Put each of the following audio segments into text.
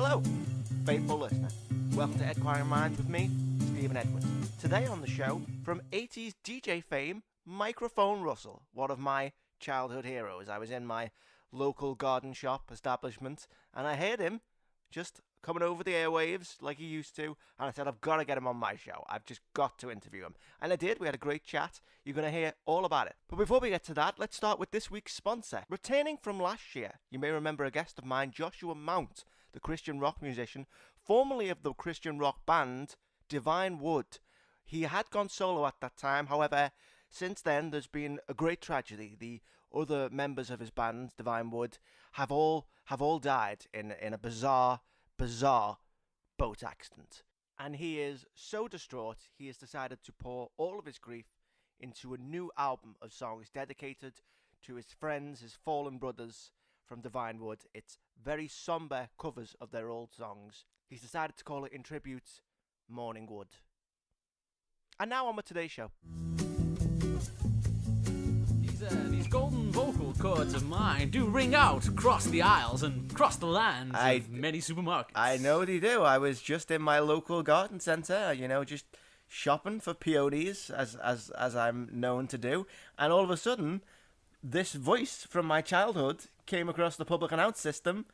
Hello, faithful listener. Welcome to Edquiring Minds with me, Stephen Edwards. Today on the show, from 80s DJ fame, Microphone Russell, one of my childhood heroes. I was in my local garden shop establishment, and I heard him just coming over the airwaves like he used to, and I said, I've got to get him on my show. I've just got to interview him. And I did. We had a great chat. You're going to hear all about it. But before we get to that, let's start with this week's sponsor. Returning from last year, you may remember a guest of mine, Joshua Mount, the Christian rock musician, formerly of the Christian rock band Divine Wood. He had gone solo at that time. However, since then, there's been a great tragedy. The other members of his band, Divine Wood, have all died in a bizarre boat accident. And he is so distraught, he has decided to pour all of his grief into a new album of songs dedicated to his friends, his fallen brothers from Divine Wood. It's very somber covers of their old songs. He's decided to call it in tribute, Morning Wood. And now on with today's show. These golden vocal cords of mine do ring out across the aisles and across the lands of many supermarkets. I know they do. I was just in my local garden centre, just shopping for peonies, as I'm known to do. And all of a sudden, this voice from my childhood came across the public announce system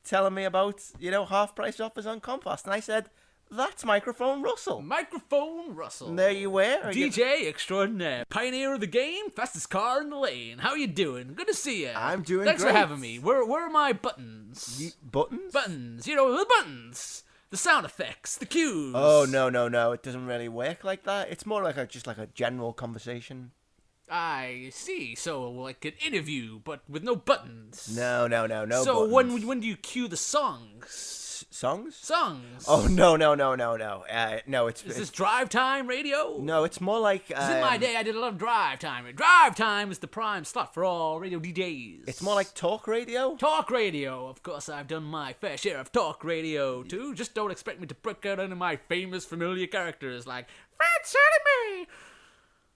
telling me about, half-price offers on compost. And I said, that's Microphone Russell. Microphone Russell. And there you were. DJ extraordinaire. Pioneer of the game. Fastest car in the lane. How you doing? Good to see you. I'm doing Thanks great. for having me. Where are my buttons? Buttons? Buttons. The buttons. The sound effects. The cues. Oh, no. It doesn't really work like that. It's more like just like a general conversation. I see. So like an interview, but with no buttons. No So buttons. when do you cue the songs? Songs? Songs. Oh, no. No, Is this drive time radio? No, it's more like... 'Cause in my day, I did a lot of drive time. Drive time is the prime slot for all radio DJs. It's more like talk radio? Talk radio. Of course, I've done my fair share of talk radio, too. Just don't expect me to break out any of my famous familiar characters like Fred Salome.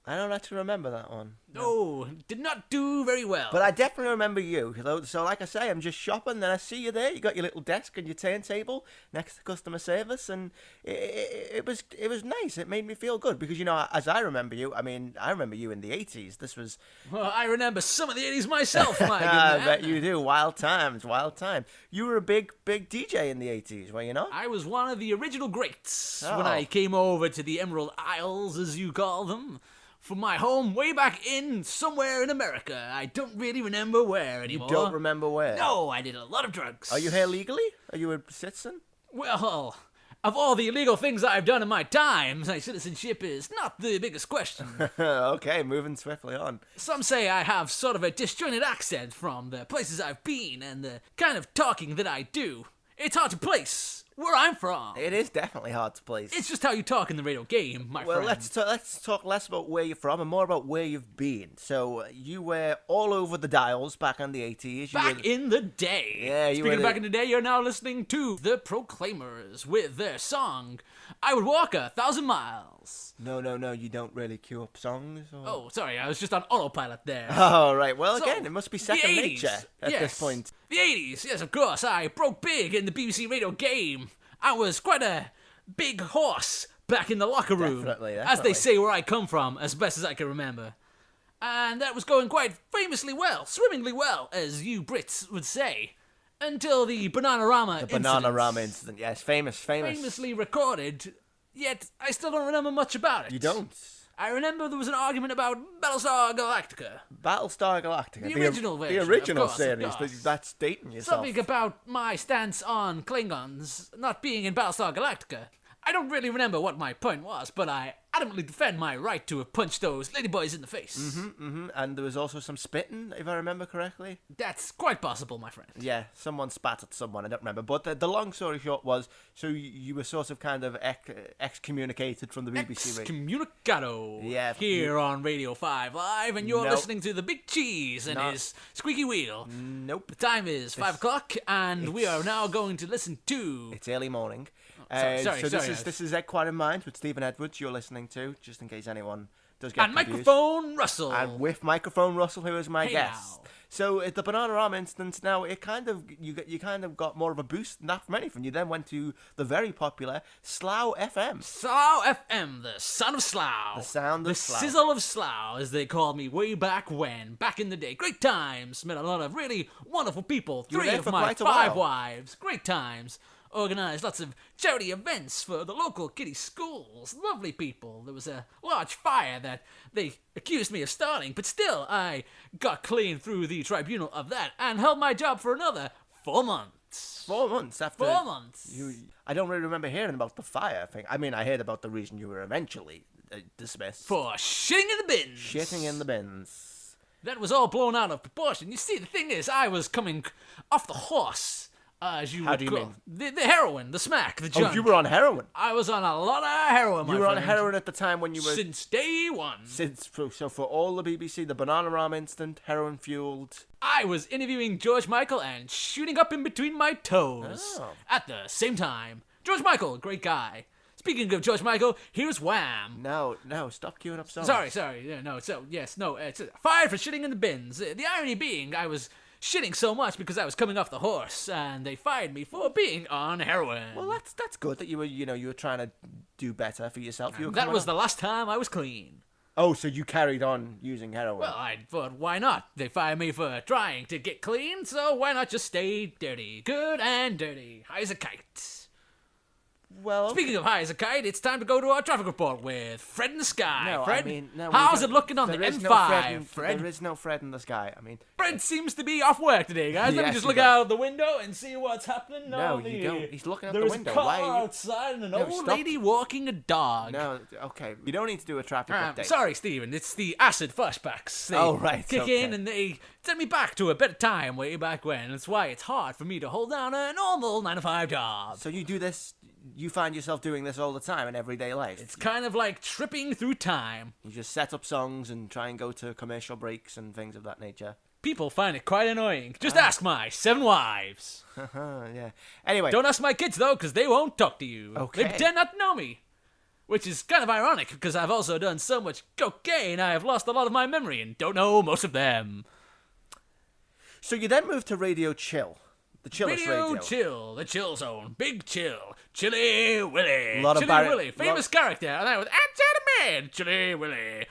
I don't actually remember that one. No, did not do very well. But I definitely remember you. So like I say, I'm just shopping, then I see you there. You got your little desk and your turntable next to customer service, and it was nice. It made me feel good because, as I remember you, I remember you in the 80s. This was... Well, I remember some of the 80s myself, my good I man. bet you do. Wild times. You were a big DJ in the 80s, were you not? I was one of the original greats when Oh. I came over to the Emerald Isles, as you call them. From my home way back somewhere in America. I don't really remember where anymore. You don't remember where? No, I did a lot of drugs. Are you here legally? Are you a citizen? Well, of all the illegal things I've done in my time, my citizenship is not the biggest question. Okay, moving swiftly on. Some say I have sort of a disjointed accent from the places I've been and the kind of talking that I do. It's hard to place where I'm from. It is definitely hard to place. It's just how you talk in the radio game, my friend. Well, let's talk less about where you're from and more about where you've been. So you were all over the dials back in the 80s. Back in the day. Yeah, you Speaking were of back in the day, you're now listening to The Proclaimers with their song, I Would Walk 1,000 Miles. No, you don't really queue up songs? Or... Oh, sorry, I was just on autopilot there. Oh, right. Well, So, again, it must be second the 80s, nature at this point. The 80s, yes, of course. I broke big in the BBC radio game. I was quite a big horse back in the locker room. Definitely. As they say where I come from, as best as I can remember. And that was going quite famously well, swimmingly well, as you Brits would say. Until the Bananarama incident. The Bananarama incident, yes. Famous. Famously recorded, yet I still don't remember much about it. You don't? I remember there was an argument about Battlestar Galactica. Battlestar Galactica. The original version, The original of course, series. of course. That's dating yourself. Something about my stance on Klingons not being in Battlestar Galactica. I don't really remember what my point was, but I adamantly defend my right to have punched those ladyboys in the face. And there was also some spitting, if I remember correctly. That's quite possible, my friend. Yeah, someone spat at someone, I don't remember. But the long story short was, so you were sort of kind of excommunicated from the BBC. Excommunicado. Yeah. Here on Radio 5 Live, and you're Nope. listening to the Big Cheese and his squeaky wheel. Nope. The time is 5 o'clock, and we are now going to listen to... It's early morning. Sorry. This is Edquiring Minds with Stephen Edwards you're listening to, just in case anyone does get And confused. Microphone Russell. And with Microphone Russell, who is my Hey guest. now. So at the Bananarama instance, now it kind of you kind of got more of a boost than that from anything. You then went to the very popular Slough FM. Slough FM, the son of Slough. The sound of the Slough. sizzle of Slough, as they called me way back when. Back in the day. Great times. Met a lot of really wonderful people. You were 3 there of for my quite a 5 while. wives. Great times. Organised lots of charity events for the local kiddie schools. Lovely people. There was a large fire that they accused me of starting, but still I got clean through the tribunal of that and held my job for another 4 months. 4 months after. 4 months. I don't really remember hearing about the fire thing. I mean, I heard about the reason you were eventually dismissed. For shitting in the bins. Shitting in the bins. That was all blown out of proportion. You see, the thing is, I was coming off the horse, as you How would do you call mean? the heroin, the smack, the junk. Oh, you were on heroin. I was on a lot of heroin, my You were on friend. heroin at the time when you were... Since day one. So for all the BBC, the Bananarama instant, heroin fueled. I was interviewing George Michael and shooting up in between my toes Oh. at the same time. George Michael, great guy. Speaking of George Michael, here's Wham. No, stop queuing up songs. Sorry. Yeah, no, so, yes, no, it's fired for shitting in the bins. The irony being, I was shitting so much because I was coming off the horse, and they fired me for being on heroin. Well, that's good that you were trying to do better for yourself. You were That coming was up- the last time I was clean. Oh, so you carried on using heroin. Well, I thought, why not? They fired me for trying to get clean, so why not just stay dirty? Good and dirty. High as a kite. Well, Speaking of high as a kite, it's time to go to our traffic report with Fred in the sky. no, Fred, I mean, no, how's it looking on the there is M5, no Fred? There is no Fred in the sky. I mean, Fred seems to be off work today, guys. Let me Yes, just he look does. out the window and see what's happening. No, you don't. He's looking out the There's window. a car Why are you- outside and an No, old stop. lady walking a dog. no, okay, you don't need to do a traffic update. Sorry, Stephen. It's the acid flashbacks. They Oh, right, kick okay. in and they send me back to a better time way back when. That's why it's hard for me to hold down a normal 9-to-5 job. So you do this. You find yourself doing this all the time in everyday life. It's kind of like tripping through time. You just set up songs and try and go to commercial breaks and things of that nature. People find it quite annoying. Just ask my 7 wives. Yeah. Anyway, Don't ask my kids, though, because they won't talk to you. Okay. They pretend not to know me. Which is kind of ironic, because I've also done so much cocaine, I have lost a lot of my memory and don't know most of them. so you then moved to Radio Chill, the chillest radio. Chill, the chill zone, big chill, Chilly Willy, Lot of Chilly Barry- Willy, famous character, and that was gentleman, Chilly Willy.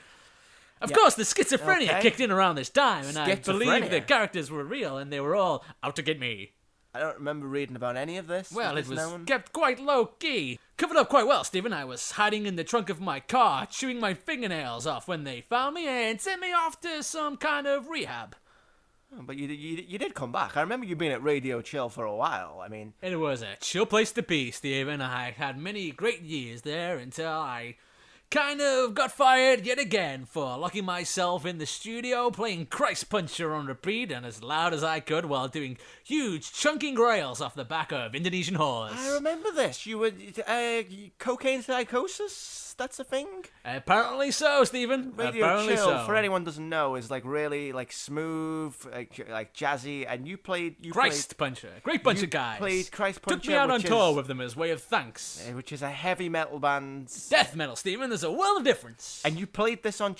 Of course, the schizophrenia Okay. kicked in around this time, and I believe Schizophrenia. the characters were real, and they were all out to get me. I don't remember reading about any of this. Well, Is it this was known? kept quite low key. Covered up quite well, Stephen. I was hiding in the trunk of my car, chewing my fingernails off when they found me and sent me off to some kind of rehab. Oh, but you did come back. I remember you being at Radio Chill for a while. I mean, It was a chill place to be, Stephen. I had many great years there until I kind of got fired yet again for locking myself in the studio playing Christ Puncher on repeat and as loud as I could while doing huge chunking rails off the back of Indonesian whores. I remember this. You were cocaine psychosis. That's a thing. Apparently so, Stephen. Radio Apparently Chill, so. for anyone who doesn't know, is like really like smooth, like jazzy, and you played Christ Puncher. Great bunch you of guys. played Christ Took Puncher, me out on which tour is- with them as way of thanks. which is a heavy metal band, Death metal, Stephen. There's a world of difference. and you played this on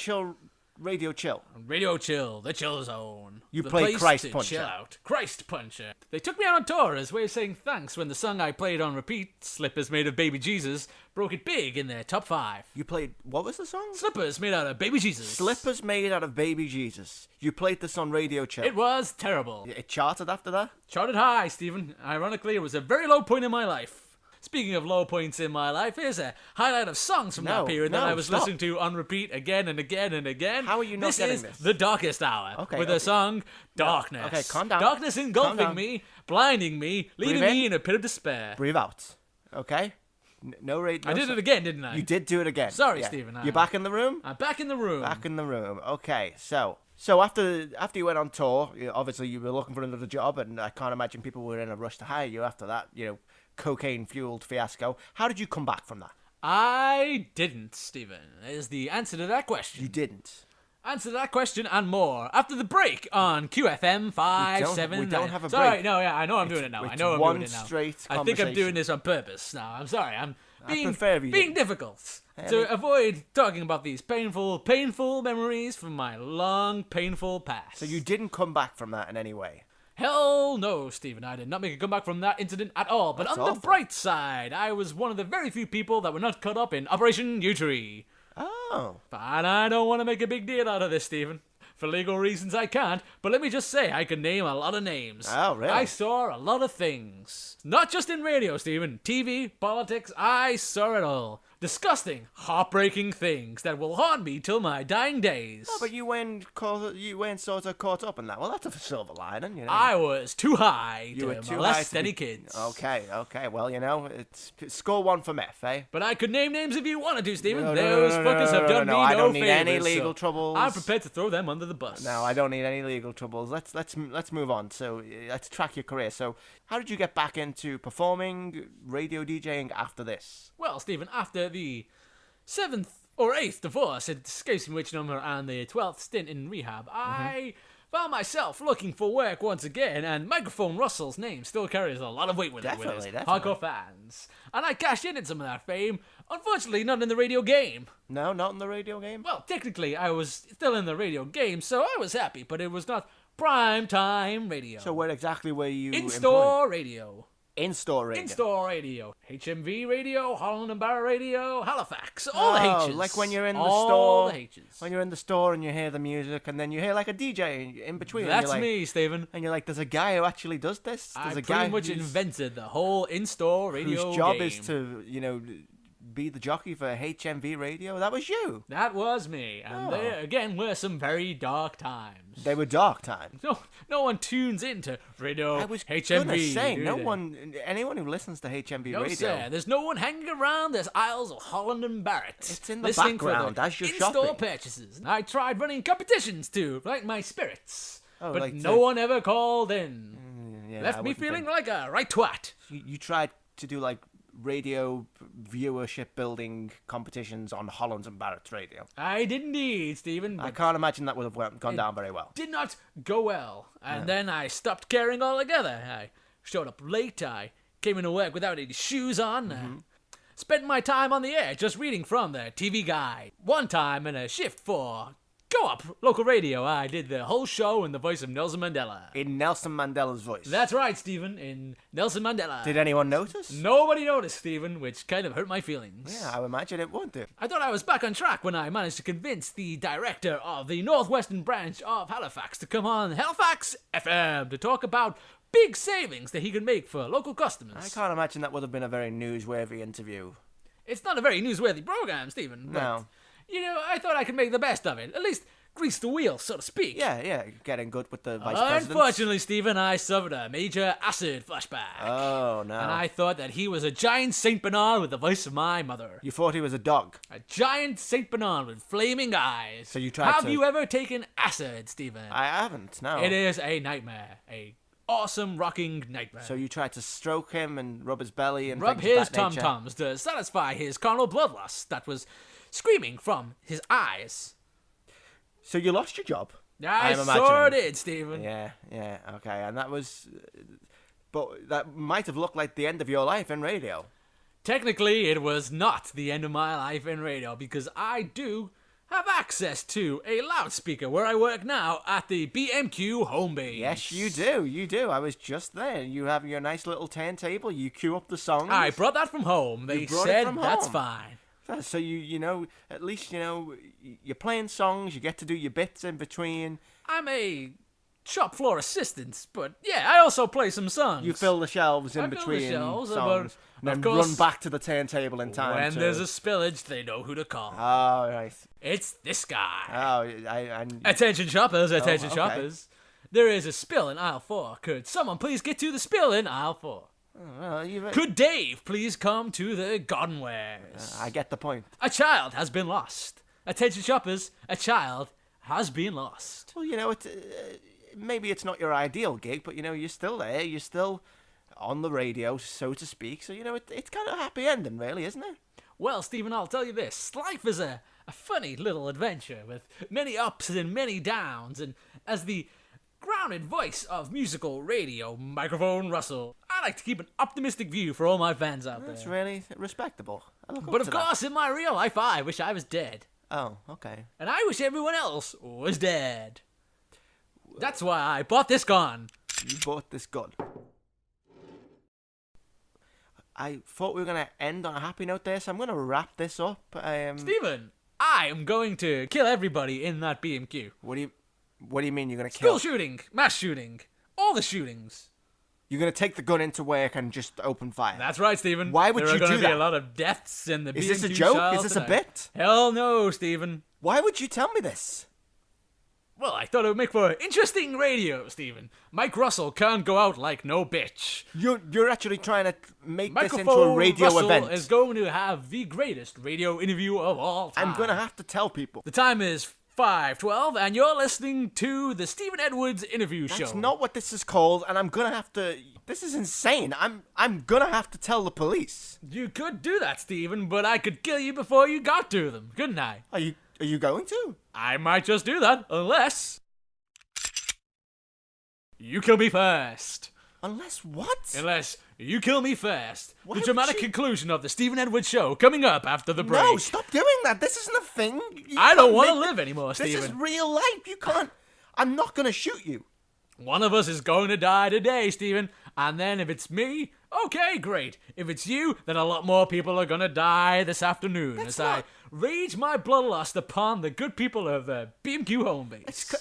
Radio Chill. Radio Chill, the chill zone. You the played place Christ to Puncher. Chill out. Christ Puncher. They took me out on tour as a way of saying thanks when the song I played on repeat, Slippers Made of Baby Jesus, broke it big in their top 5. You played, what was the song? Slippers made out of Baby Jesus. Slippers Made Out of Baby Jesus. You played this on Radio Chill. It was terrible. It charted after that? Charted high, Stephen. Ironically, it was a very low point in my life. Speaking of low points in my life, here's a highlight of songs from that period that I was stop. listening to on repeat again and again and again. How are you not this getting is this? The Darkest Hour Okay, with okay. the song Darkness. Okay, calm down. Darkness Calm engulfing down. me, blinding me, leaving Breathe me in. in a pit of despair. Breathe out. Okay? No rate. I did it again, didn't I? You did do it again. Sorry, Yeah. Stephen, You're back in the room? I'm back in the room. Back in the room. Okay, so after you went on tour, obviously you were looking for another job, and I can't imagine people were in a rush to hire you after that, cocaine-fueled fiasco. How did you come back from that? I didn't, Stephen, is the answer to that question. You didn't. Answer that question and more after the break on QFM 579. We don't have a Sorry, break. no, yeah, I know I'm doing it now. It's I know I'm one doing it now. straight I think I'm doing conversation. this on purpose now. I'm sorry. I'm I being prefer if you being didn't. difficult. to avoid talking about these painful memories from my long, painful past. So you didn't come back from that in any way? Hell no, Stephen. I did not make a comeback from that incident at all. But That's on the awful. bright side, I was one of the very few people that were not caught up in Operation U-Tree. Oh. But I don't want to make a big deal out of this, Stephen. For legal reasons, I can't. But let me just say, I could name a lot of names. Oh, really? I saw a lot of things. Not just in radio, Stephen. TV, politics, I saw it all. Disgusting, heartbreaking things that will haunt me till my dying days. No, but you weren't sort of caught up in that. Well, that's a silver lining, you know. I was too high You were to too molest high to any be- kids. Okay. Well, you know, it's score one from F, eh? But I could name names if you wanted to, Stephen. No, Those fuckers have done me no I don't need favors, any legal so troubles. I'm prepared to throw them under the bus. No, I don't need any legal troubles. Let's move on. So let's track your career. So how did you get back into performing, radio DJing after this? Well, Stephen, after the 7th or 8th divorce, it escapes me which number, and the 12th stint in rehab, I found myself looking for work once again, and Microphone Russell's name still carries a lot of weight with Definitely, it with his definitely. hardcore fans. And I cashed in some of that fame, unfortunately not in the radio game. No, not in the radio game. Well, technically I was still in the radio game, so I was happy, but it was not prime time radio. So where exactly were you In-store radio. In-store radio. In-store radio. HMV radio, Holland and Barra radio, Halifax. All the Oh, H's. like when you're in the all store. the H's. When you're in the store and you hear the music, and then you hear like a DJ in between. and That's you're like, me, Stephen. And you're like, there's a guy who actually does this. There's I a pretty guy much who's- invented the whole in-store radio whose job game. is to, you know, be the jockey for HMV radio. That was you. That was me. And Oh. there, again, were some very dark times. They were dark times. No one tunes into radio I was HMV. gonna say, do no they? anyone who listens to HMV No, radio. sir. There's no one hanging around. There's aisles of Holland and Barrett. It's in the listening for background the as you're in-store shopping. purchases. I tried running competitions too, like my spirits. Oh, but like no to- one ever called in. Yeah, I Left me wouldn't feeling think. like a right twat. You tried to do like radio viewership building competitions on Holland and Barrett's radio. I did indeed, Stephen. I But can't imagine that would have gone down very well. did not go well. And then I stopped caring altogether. I showed up late. I came into work without any shoes on. Spent my time on the air just reading from the TV guide. One time in a shift for Go-Up local radio, I did the whole show in the voice of Nelson Mandela. In Nelson Mandela's voice. That's right, Stephen, in Nelson Mandela. Did anyone notice? Nobody noticed, Stephen, which kind of hurt my feelings. Yeah, I would imagine it would do. I thought I was back on track when I managed to convince the director of the Northwestern branch of Halifax to come on Halifax FM to talk about big savings that he could make for local customers. I can't imagine that would have been a very newsworthy interview. It's not a very newsworthy program, Stephen. But, No. you know, I thought I could make the best of it. At least grease the wheel, so to speak. Yeah, getting good with the vice president. Unfortunately, Stephen, I suffered a major acid flashback. Oh, no. And I thought that he was a giant Saint Bernard with the voice of my mother. You thought he was a dog. A giant Saint Bernard with flaming eyes. So you tried Have to- you ever taken acid, Stephen? I haven't, no. It is a nightmare. A awesome rocking nightmare. So you tried to stroke him and rub his belly and Rub things of his that nature. tom-toms to satisfy his carnal bloodlust that was screaming from his eyes. So you lost your job. I I'm sure imagining. did, Stephen. Yeah, okay. And that was... But that might have looked like the end of your life in radio. Technically, it was not the end of my life in radio because I do have access to a loudspeaker where I work now at the BMQ home base. Yes, you do. I was just there. You have your nice little turntable. You cue up the songs. I brought that from home. They brought it said from that's home. fine. So you know, at least, you know, you're playing songs. You get to do your bits in between. I'm a shop floor assistant, but yeah, I also play some songs. You fill the shelves I in fill the between shelves, songs. but And of then course, run back to the turntable in time. when there's a spillage, they know who to call. Oh, right. It's this guy. Oh, I Attention shoppers, attention okay. shoppers. There is a spill in aisle 4. Could someone please get to the spill in aisle 4? well, Could Dave please come to the garden wares? I get the point. A child has been lost. Attention shoppers, a child has been lost. Well, you know, maybe it's not your ideal gig, but, you know, you're still there. You're still on the radio, so to speak. So, you know, it's kind of a happy ending, really, isn't it? Well, Stephen, I'll tell you this. Life is a funny little adventure with many ups and many downs. And as the grounded voice of musical radio, Microphone Russell, I like to keep an optimistic view for all my fans out there. That's really respectable. I look up But to of that. course, in my real life, I wish I was dead. Oh, okay. And I wish everyone else was dead. That's why I bought this gun. You bought this gun. I thought we were going to end on a happy note there, so I'm going to wrap this up. Stephen, I am going to kill everybody in that BMQ. What do you mean you're going to School kill? shooting, mass shooting, all the shootings. You're going to take the gun into work and just open fire? That's right, Stephen. Why would you There are do going to be that? a lot of deaths in the BMQ Is this a joke? trial Is this a tonight. bit? Hell no, Stephen. Why would you tell me this? Well, I thought it would make for interesting radio, Stephen. Mike Russell can't go out like no bitch. You're actually trying to make this into a Microphone radio Russell event. is going to have the greatest radio interview of all time. I'm going to have to tell people. The time is 5:12, and you're listening to the Stephen Edwards interview show. That's not what this is called, and I'm going to have to... This is insane. I'm going to have to tell the police. You could do that, Stephen, but I could kill you before you got to them, couldn't I? Are you going to? I might just do that, unless you kill me first. Unless what? Unless you kill me first. Why The would dramatic you- conclusion of the Stephen Edwards show coming up after the break. No, stop doing that. This isn't a thing. You I don't can't want to make- live anymore, This is Stephen. real life. You can't... I'm not going to shoot you. One of us is going to die today, Stephen. And then if it's me, okay, great. If it's you, then a lot more people are going to die this afternoon That's as I not- rage my bloodlust upon the good people of BMQ home base.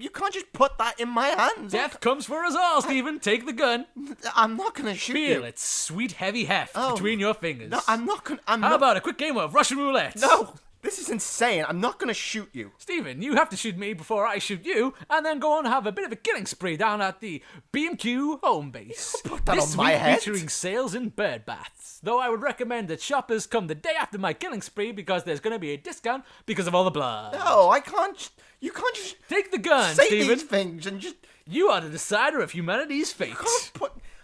You can't just put that in my hands. Death comes for us all, Stephen. Take the gun. I'm not going to shoot Feel you. its sweet heavy heft Oh. between your fingers. No, I'm not going to... How about a quick game of Russian roulette? No, this is insane. I'm not going to shoot you. Stephen, you have to shoot me before I shoot you, and then go on and have a bit of a killing spree down at the BMQ home base. Put that This on my week head. featuring sales and bird baths. Though I would recommend that shoppers come the day after my killing spree because there's going to be a discount because of all the blood. No, I can't... You can't just Take the gun, say Stephen. these things and just... You are the decider of humanity's fate.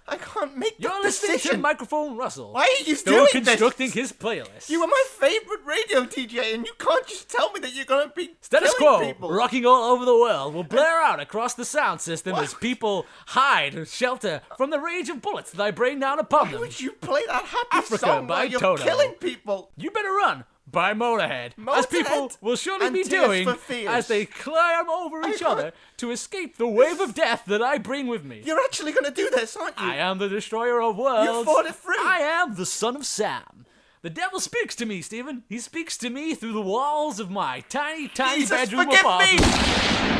I can't make You're that listening decision. to Microphone Russell. Why are you Still doing this? constructing his playlist. You are my favorite radio DJ, and you can't just tell me that you're going to be Status killing quo, people. rocking all over the world, will blare out across the sound system Why as people hide and shelter from the rage of bullets that I bring down upon Why them. would you play that happy Africa song by while you're Toto. killing people? You better run by Motorhead, as people Motorhead will surely and be Tears doing for Fears. as they climb over each can't- other to escape the wave of death that I bring with me. You're actually going to do this, aren't you? I am the destroyer of worlds. You fought it through. I am the son of Sam. The devil speaks to me, Stephen. He speaks to me through the walls of my tiny, tiny Jesus, bedroom forgive apartment. me!